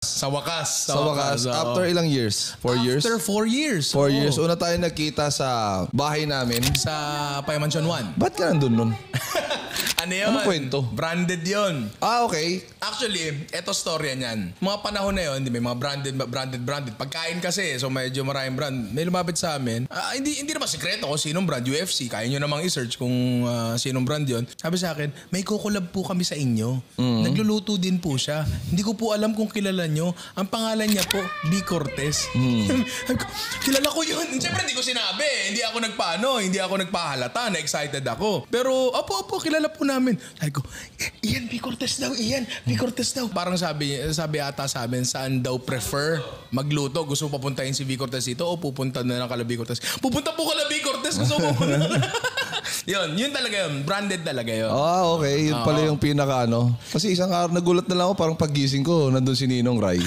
Sa wakas. Sa wakas. After ilang years? 4 years? After 4 years. 4 years. Una tayo nagkita sa bahay namin. Sa Payamansyon 1. Ba't ka nandun nun? Ano yun? Ano kwento? Branded yun. Okay. Actually, eto storya niyan. Mga panahon na yun, may mga branded. Pagkain kasi, so medyo maraming brand. May lumapit sa amin. Hindi naman sekreto kung sinong brand. UFC. Kaya nyo namang i-search kung sinong brand yun. Sabi sa akin, may kukulab po kami sa inyo. Nagluluto din po siya. Hindi ko po alam kung kilala nyo. Ang pangalan niya po, B. Cortez. Kilala ko yun. Siyempre, hindi ko sinabi. Hindi ako nagpahalata. Na-excited ako. Pero, opo, kilala po namin. Sabi ko, Ian, B. Cortez daw. Parang sabi ata sa amin, saan daw prefer magluto? Gusto mo papuntahin si B. Cortez dito o pupunta na lang kala B. Cortez? Pupunta po kala B. Cortez. Gusto mo yun talaga yun. Branded talaga yun. Okay. Yun pala yung pinaka Kasi isang araw, nagulat na lang ako, parang paggising ko, nandun si Ninong Rai.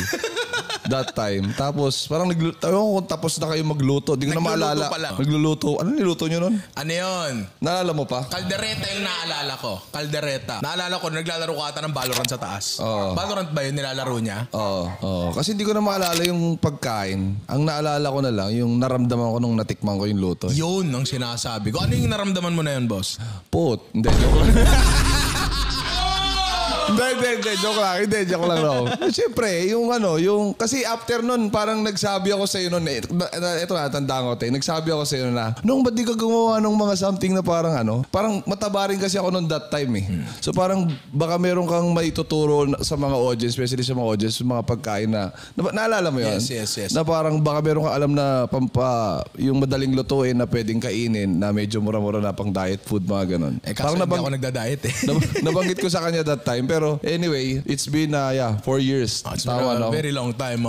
That time. Tapos, parang kung tapos na kayo magluto. Di ko na maalala. Nagluluto. Ano niluto nyo nun? Ano yun? Naalala mo pa? Kaldereta yung naalala ko. Naalala ko, naglalaro ka ata ng Valorant sa taas. Valorant ba yun nilalaro niya? Oo. Kasi hindi ko na maalala yung pagkain. Ang naalala ko na lang, yung naramdaman ko nung natikman ko yung luto. Yun ang sinasabi ko. Ano yung naramdaman mo na yun, boss? Hindi, joke lang. Hindi, joke lang raw. Siyempre, kasi after nun, parang nagsabi ako sa'yo nun, ito na, tandaan ko, nagsabi ako sa'yo na, ba't di ka gumawa ng mga something na parang parang mataba rin kasi ako nun that time eh. So parang baka meron kang maituturo sa mga audience, especially sa mga audience, mga pagkain na naalala mo yun? Yes. Na parang baka meron kang alam na yung madaling lutuin na pwedeng kainin na medyo mura-mura na pang diet food, mga ganun. Kaso hindi ako nagda-diet eh. Nabanggit ko sa kanya that time, pero anyway, it's been 4 years. It's been a very long time.